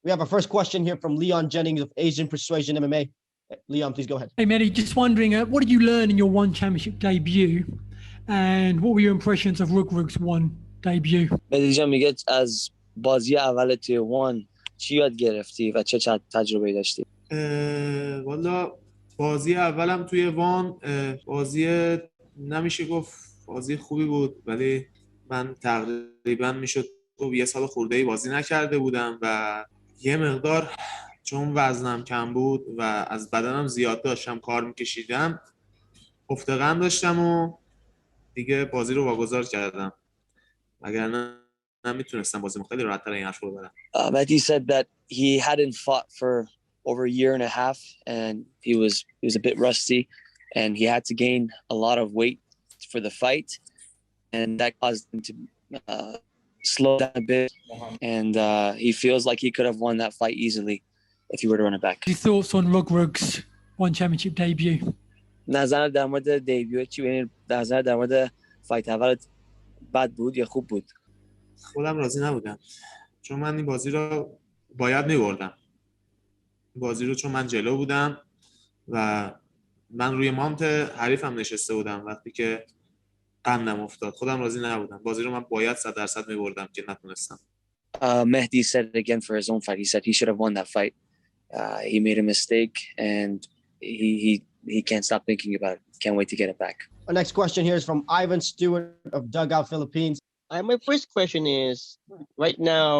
We have our first question here from Leon Jennings of Asian Persuasion MMA. Leon, please go ahead. Hey, Mehdi, just wondering, what did you learn in your One Championship debut? And what were your impressions of Rug's One debut? مهدی جان میگه از بازی اول توی وان چی یاد گرفتی و چه تجربه داشتی؟ والا بازی اولم توی وان بازی نمیشه گفت بازی خوبی بود، ولی من تقریبا میشد یه سال خورده‌ای بازی نکرده بودم و یه مقدار چون وزنم کم بود و از بدنم زیاد داشتم کار میکشیدم افتقان داشتم و دیگه بازی رو واگذار کردم، وگرنه نمیتونستم بازی خیلی راحت‌تر این حرف رو بزنم. Mehdi said that he hadn't fought for over a year and a half and he was a bit rusty and he had to gain a lot of weight for the fight and that caused him to slow down a bit and he feels like he could have won that fight easily if he were to run it back. Your thoughts on Rug's One Championship debut? نظر در مورد دیبیو چی؟ یعنی نظر در مورد فایت اول بد بود یا خوب بود؟ خودم راضی نبودم چون من این بازی رو باید می‌بردم. بازی رو چون من جلو بودم و من روی مانت حریفم نشسته بودم وقتی که قندم افتاد خودم راضی نبودم. بازی رو من باید 100% می‌بردم که نتونستم. Mehdi said it again for his own fight. He said he should have won that fight. He made a mistake and he can't stop thinking about it. Can't wait to get it back. Our next question here is from Ivan Stewart of Dugout Philippines. My first question is, right now,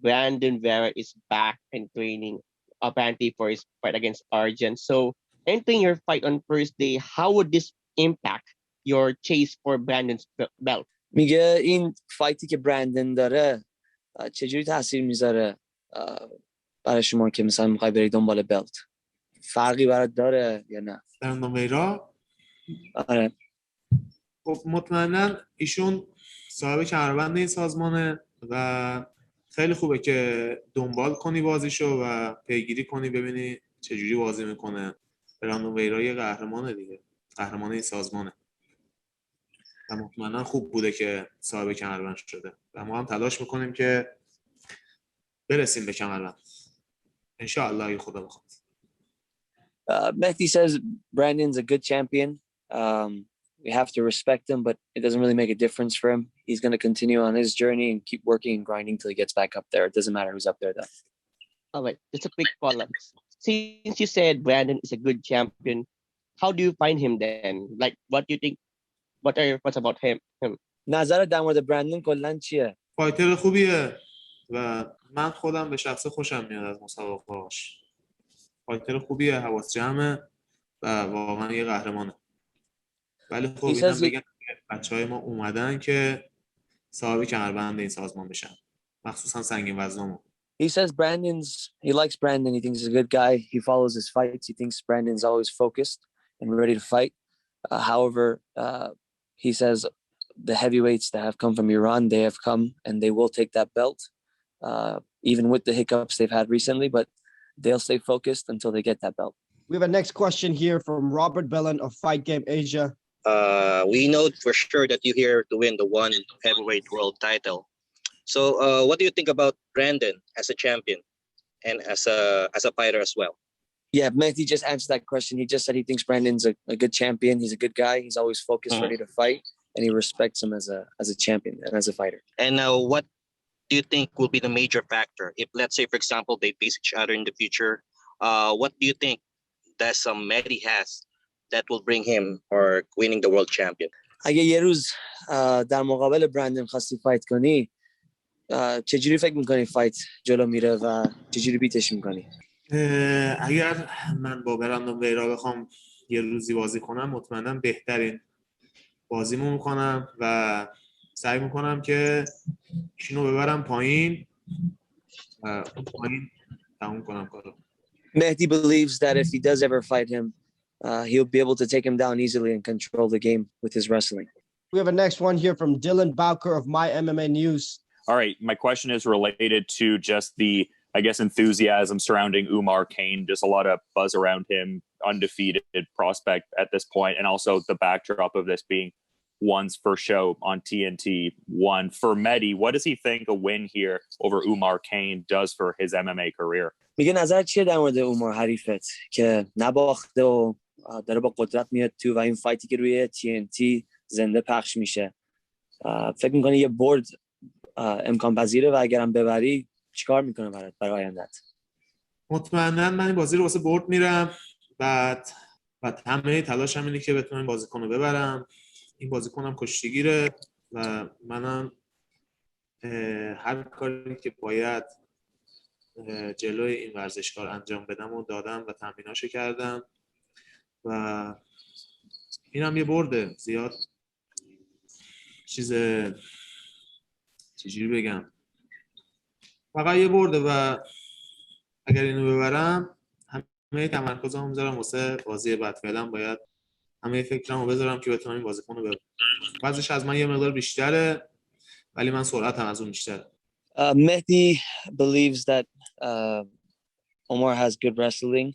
Brandon Vera is back and training apparently for his fight against Argent. So entering your fight on Thursday, how would this impact your chase for Brandon's belt? میگه این فایتی که برندن داره چجوری تاثیر میذاره برای شما که مثلا میخوای برید دنبال بلت؟ فرقی برات داره یا نه؟ براندون ویرا؟ آره. خب مطمئنا ایشون صاحب کمربند این سازمانه و خیلی خوبه که دنبال کنی بازیشو و پیگیری کنی ببینی چجوری بازی میکنه. براندون ویرا یه قهرمانه دیگه، قهرمان این سازمانه و مطمئنا خوب بوده که صاحب کمربند شده و ما هم تلاش میکنیم که برسیم به کمربند انشاءالله اگه خدا بخواد. Mehdi says Brandon's a good champion. We have to respect him, but it doesn't really make a difference for him. He's going to continue on his journey and keep working and grinding till he gets back up there. It doesn't matter who's up there, though. All right, just a quick follow-up. Since you said Brandon is a good champion, how do you find him then? Like, what do you think? What are your thoughts about him? نظرت در مورد برندن کلاً چیه؟ فایتر خوبیه و من خودم به شخصه خوشم میاد از مسابقه‌هاش. فایتر خوبیه، حواس جمعه و واقعا یه قهرمانه. ولی خب اینم بگم بچهای ما اومدن که صاحب کمربند این سازمان بشن، مخصوصا سنگین وزنامون. He says he likes Brandon. He thinks he's a good guy. He follows his fights. He thinks Brandon's always focused and ready to fight. However, he says the heavyweights that have come from Iran, they have come and they will take that belt, even with the hiccups they've had recently, but they'll stay focused until they get that belt. We have a next question here from Robert Bellin of Fight Game Asia. We know for sure that you're here to win the one heavyweight world title. So what do you think about Brandon as a champion and as a fighter as well? Yeah, Mehdi just answered that question. He just said he thinks Brandon's a good champion. He's a good guy. He's always focused, ready to fight, and he respects him as a champion and as a fighter. And what do you think will be the major factor if, let's say, for example, they face each other in the future? What do you think that some Mehdi has that will bring him or winning the world champion? اگه یه روز در مقابل برندن خواستی فایت کنی چجوری فکر میکنی فایت جلو میره و چجوری بیتش میکنی؟ اگر من با براندون ویرا بخوام یه روزی بازی کنم مطمئنا بهترین بازیمو میکنم و سعی میکنم که ایشونو ببرم پایین و پایین تموم کنم کارو. Mehdi believes that if he does ever fight him, he'll be able to take him down easily and control the game with his wrestling. We have a next one here from Dylan Bowker of My MMA News. All right, my question is related to just the, I guess, enthusiasm surrounding Umar Kane. Just a lot of buzz around him, undefeated prospect at this point, and also the backdrop of this being one's first show on TNT won. For Mehdi, what does he think a win here over Umar Kane does for his MMA career? میگه نظر چیه در مورد عمر حریفت که نباخته و داره با قدرت میاد تو و این فایتی که روی TNT زنده پخش میشه، فکر میکنی یه برد امکان پذیره و اگرم ببری چیکار میکنه برای آیندت؟ مطمئنا من این بازی رو واسه برد میرم، بعد همه تلاشم اینه که بتونم این بازیکن رو ببرم. این بازیکنم کشتیگیره و منم هر کاری که باید جلوی این ورزشکار انجام بدم و دادم و تمریناشو کردم و اینم یه برده. زیاد چجوری بگم، فقط یه برده و اگر اینو ببرم همه تمرکزمو میذارم واسه بازی بعد. فعلا باید همه فکرمو بذارم که بتونم این بازیکنو ببرم. وزنش از من یه مقدار بیشتره ولی من سرعتم از اون بیشتره. Mehdi believes that Omar has good wrestling,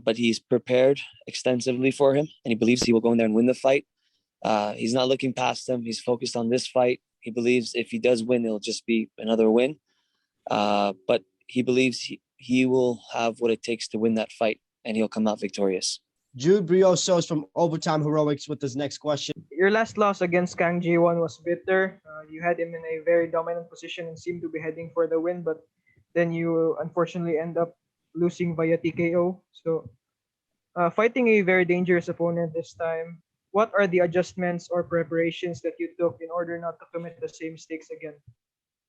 but he's prepared extensively for him, and he believes he will go in there and win the fight. He's not looking past him. He's focused on this fight. He believes if he does win, it'll just be another win. But he believes he will have what it takes to win that fight, and he'll come out victorious. Jude Briosos from Overtime Heroics with his next question. Your last loss against Kang Ji-won was bitter. You had him in a very dominant position and seemed to be heading for the win, but then you unfortunately end up losing via TKO. So, fighting a very dangerous opponent this time, what are the adjustments or preparations that you took in order not to commit the same mistakes again?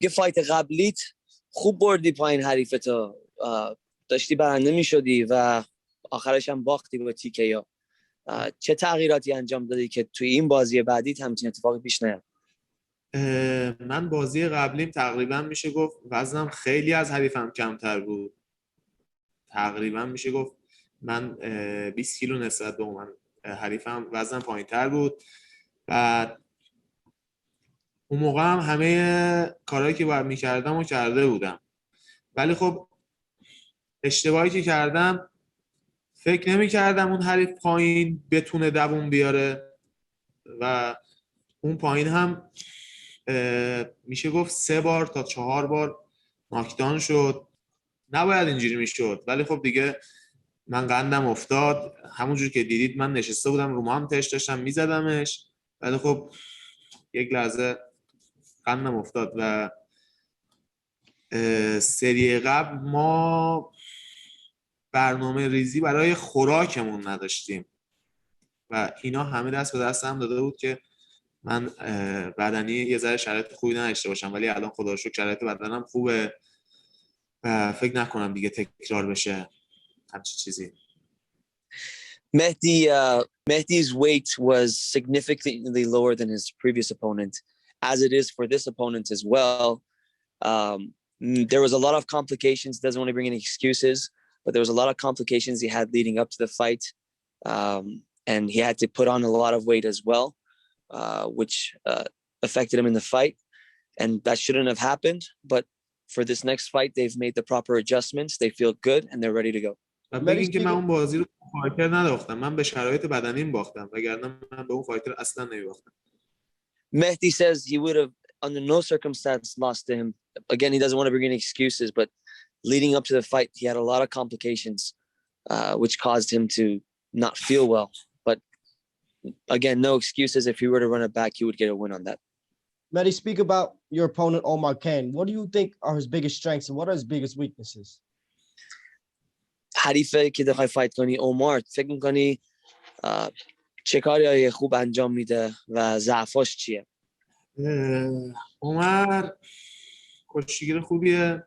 یه فایت قبلیت خوب بردی پایین حریفتو، داشتی برنده میشدی و آخرش هم باختی با TKO. چه تغییراتی انجام دادی که توی این بازی بعدی همچین اتفاقی پیش نیاد؟ من بازی قبلیم تقریبا میشه گفت وزنم خیلی از حریفم کمتر بود. تقریبا میشه گفت من 20 کیلو نسبت به من حریفم وزنم پایینتر بود. بعد اون موقع هم همه کارهایی که باید میکردم و کرده بودم، ولی خب اشتباهی که کردم فکر نمی‌کردم اون حریف پایین بتونه دووم بیاره و اون پایین هم میشه گفت 3 بار تا 4 بار ناکدان شد. نباید اینجوری میشد، ولی خب دیگه من قندم افتاد. همونجور که دیدید من نشسته بودم رو مانتش داشتم میزدمش، ولی خب یک لحظه قندم افتاد. و سری قبل ما برنامه ریزی برای خوراکمون نداشتیم و اینا همه دست به دست هم داده بود که من بدنی یه ذره شرایط خوبی نداشته باشم، ولی الان خدا رو شکر شرایط بدنم خوبه و فکر نکنم دیگه تکرار بشه همچین چیزی. Mehdi's weight was significantly lower than his previous opponent, as it is for this opponent as well. There was a lot of complications. Doesn't want to bring any excuses, but there was a lot of complications he had leading up to the fight, and he had to put on a lot of weight as well, which affected him in the fight, and that shouldn't have happened. But for this next fight, they've made the proper adjustments. They feel good and they're ready to go. و بگین که من اون بازی رو فایتر نداختم، من به شرایط بدنیم باختم، وگرنه من به اون فایتر اصلا نمیباختم. Mehdi says he would have under no circumstance lost to him. Again, he doesn't want to bring any excuses, but leading up to the fight, he had a lot of complications, which caused him to not feel well. But again, no excuses. If he were to run it back, he would get a win on that. Mehdi, speak about your opponent, Omar Kane. What do you think are his biggest strengths and what are his biggest weaknesses? حریفه که دخوای فایت کنی عمر، فکر میکنی چه کاری خوب انجام میده و ضعفاش چیه؟ عمر کشتیگیر خوبیه،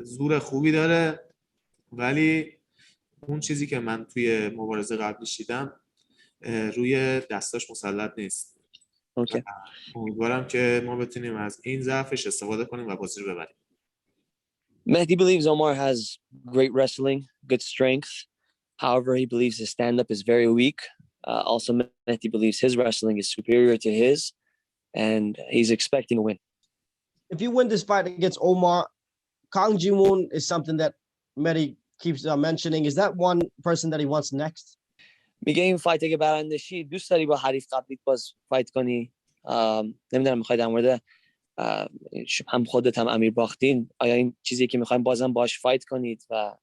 زور خوبی داره، ولی اون چیزی که من توی مبارزه قبلیش دیدم روی دستاش مسلط نیست. اوکی. امیدوارم که ما بتونیم از این ضعفش استفاده کنیم و بازی رو ببریم. Mehdi believes Omar has great wrestling, good strength. However, he believes his stand-up is very weak. Also, Mehdi believes his wrestling is superior to his, and he's expecting a win. If you win this fight against Omar, Kang Ji-won is something that Mehdi keeps mentioning. Is that one person that he wants next? میگه این فایت اگه برنده شی دوست داری با حریف قبلیت باز فایت کنی؟ نمیدونم میخوای در مورد هم خودت هم امیر باختین آیا این چیزی که میخوایم بازم باش فایت کنید و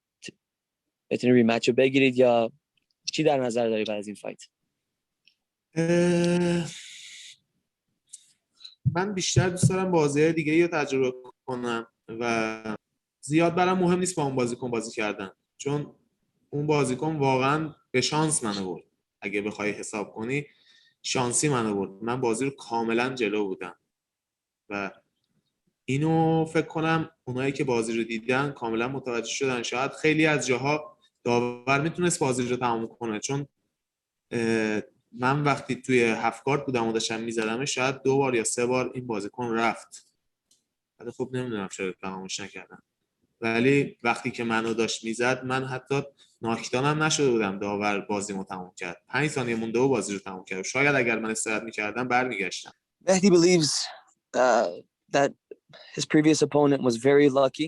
بتونید ریمچ رو بگیرید یا چی در نظر داری بعد از این فایت؟ من بیشتر دوست دارم بازی‌های دیگه رو تجربه کنم و زیاد برام مهم نیست با اون بازیکن بازی کردن، چون اون بازیکن واقعا به شانس منو برد. اگه بخوای حساب کنی شانسی منو برد. من بازی رو کاملا جلو بودم و اینو فکر کنم اونایی که بازی رو دیدن کاملا متوجه شدن. شاید خیلی از جاها داور میتونست بازی رو تمام کنه، چون من وقتی توی 7 کارت بودم و داشتم میزدم شاید 2 بار یا 3 بار این بازیکن رفت، ولی خب نمیدونم چرا تمامش نکردن. ولی وقتی که منو داشت میزد من حتی ناکدانم نشده بودم، داور بازیمو تمام کرد. 5 ثانیه مونده و بازی رو تمام کرد. شاید اگر من استراحت میکردم برمیگشتم. Mehdi believes that his previous opponent was very lucky.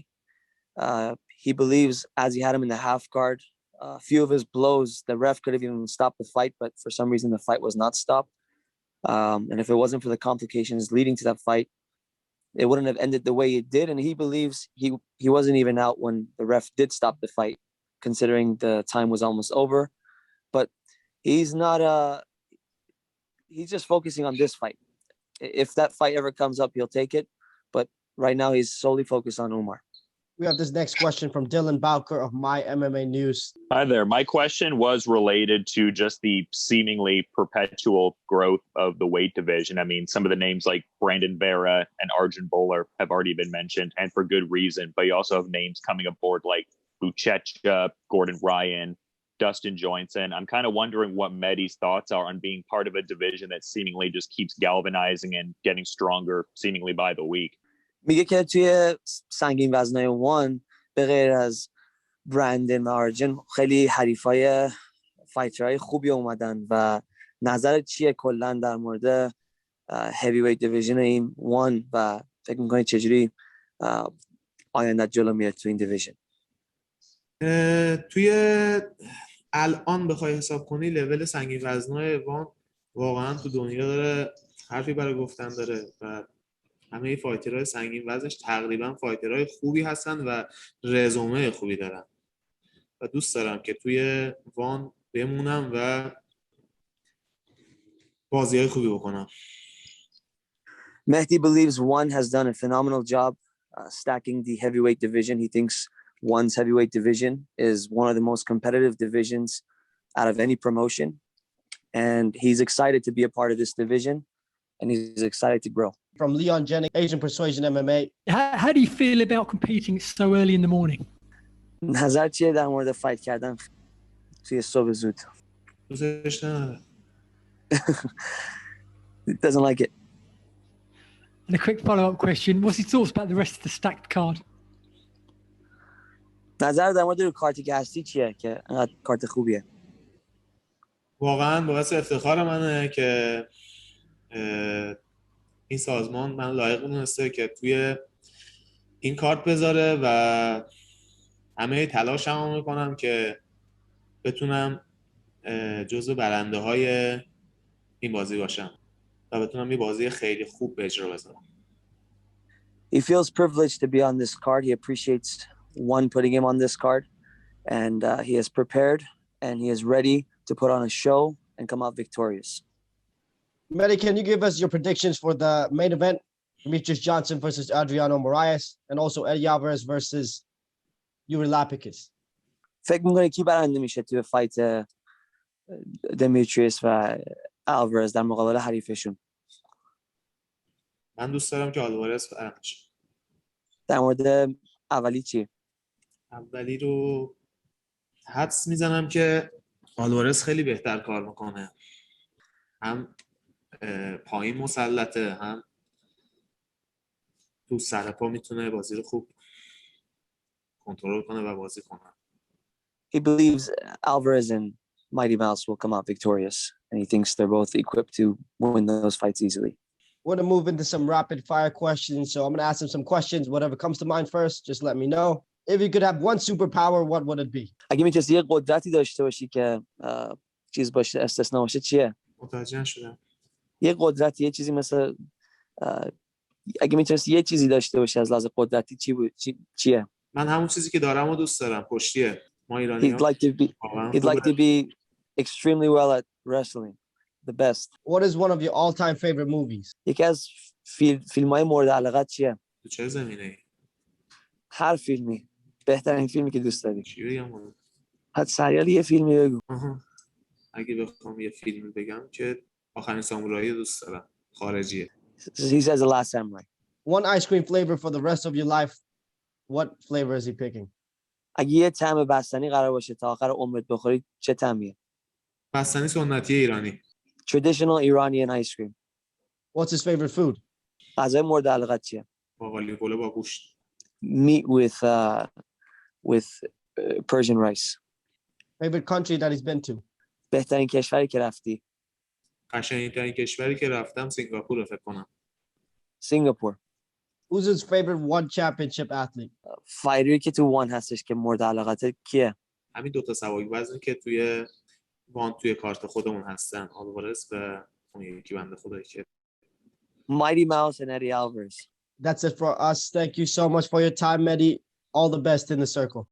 He believes as he had him in the half guard, a few of his blows, the ref could have even stopped the fight, but for some reason the fight was not stopped. And if it wasn't for the complications leading to that fight, it wouldn't have ended the way it did. And he believes he wasn't even out when the ref did stop the fight, considering the time was almost over. But he's not he's just focusing on this fight. If that fight ever comes up, he'll take it. But right now he's solely focused on Umar. We have this next question from Dylan Bowker of My MMA News. Hi there. My question was related to just the seemingly perpetual growth of the weight division. I mean, some of the names like Brandon Vera and Arjun Bowler have already been mentioned, and for good reason. But you also have names coming aboard like Buchecha, Gordon Ryan, Dustin Johnson. I'm kind of wondering what Mehdi's thoughts are on being part of a division that seemingly just keeps galvanizing and getting stronger seemingly by the week. میگه که توی سنگین وزنای وان به غیر از برندن و آرجن خیلی حریفای فایترهای خوبی اومدن و نظر چیه کلا در مورد هیوی ویت دیویژن این وان و فکر می‌کنی چجوری آینده جلو میره تو این دیویژن؟ توی الان بخوای حساب کنی لول سنگین وزنای وان واقعا تو دنیا داره حرفی برای گفتن داره و همه فایترهای سنگین وزنش تقریبا فایترهای خوبی هستن و رزومه خوبی دارن و دوست دارم که توی وان بمونم و بازی‌های خوبی بکنم. Mehdi believes One has done a phenomenal job stacking the heavyweight division. He thinks One's heavyweight division is one of the most competitive divisions out of any promotion. And he's excited to be a part of this division and he's excited to grow. From Leon Jennings, Asian Persuasion MMA. How do you feel about competing so early in the morning? نظر چیه در مورد فایت کردن توی صبح زود؟ دوستش نداره. He doesn't like it. And a quick follow-up question, what's his thoughts about the rest of the stacked card? نظر در مورد کارتی که هستی چیه که انقدر کارت خوبیه؟ واقعا باعث افتخار منه که این سازمان من لایق دونسته که توی این کارت بذاره و همه تلاشمو میکنم که بتونم جزو برنده های این بازی باشم و بتونم یه بازی خیلی خوب به اجرا بذارم. He feels privileged to be on this card. He appreciates One putting him on this card and he is prepared and he is ready to put on a show and come out victorious. Mehdi, can you give us your predictions for the main event? Demetrius Johnson versus Adriano Moraes and also Eddie Alvarez versus Yuri Lapikis. فکر می‌کنی کی برنده میشه توی فایت دمیتریوس و آلوارز در مقابل حریفشون؟ من دوست دارم که آلوارز برنده شه. در مورد اولی چی؟ اولی رو حدس میزنم که آلوارز خیلی بهتر کار میکنه. هم پایین مسلطه هم تو سر پا میتونه بازی رو خوب کنترل کنه و بازی کنه. He believes Alvarez and Mighty Mouse will come out victorious and he thinks they're both equipped to win those fights easily. We're going to move into some rapid fire questions. So I'm going to ask him some questions. Whatever comes to mind first, just let me know. If you could have one superpower, what would it be? اگه میتونستی یه قدرتی داشته باشی که چیز باشه استثنا باشه چیه؟ متوجه نشدم. یه قدرت، یه چیزی مثل اگه میتونستی یه چیزی داشته باشی از لحاظ قدرتی چی بود؟ چیه؟ من همون چیزی که دارم و دوست دارم، کشتیه. ما He'd ایرانی‌ها like to be واقعا he'd like to خوبه. be extremely well at wrestling. The best. What is one of your all-time favorite movies? یکی از فیلم‌های مورد علاقت چیه؟ تو چه زمینه‌ای؟ هر فیلمی. بهترین فیلمی که دوست داری. چی بگم والا؟ حد سریال یه فیلمی بگو. اگه بخوام یه فیلم بگم که آخرین سامورایی دوست دارم، خارجیه. He says The Last Samurai. One ice cream flavor for the rest of your life. What flavor is he picking? اگه یه طعم بستنی قرار باشه تا آخر عمرت بخوری چه طعمیه؟ بستنی سنتی ایرانی. Traditional Iranian ice cream. What's his favorite food? غذای مورد علاقت چیه؟ باقالی پلو با گوشت. Meat with Persian rice. Favorite country that he's been to? بهترین کشوری که رفتی؟ قشنگترین کشوری که رفتم سینگاپور فکر کنم. سینگاپور. Who's his favorite one championship athlete? فایری که تو وان هستش که مورد علاقت کیه؟ همین دوتا سواک وزنی که توی وان توی کارت خودمون هستن، آلوارز و اون یکی بنده خدایی که Mighty Mouse and Eddie Alvarez. That's it for us. Thank you so much for your time, Mehdi. All the best in the circle.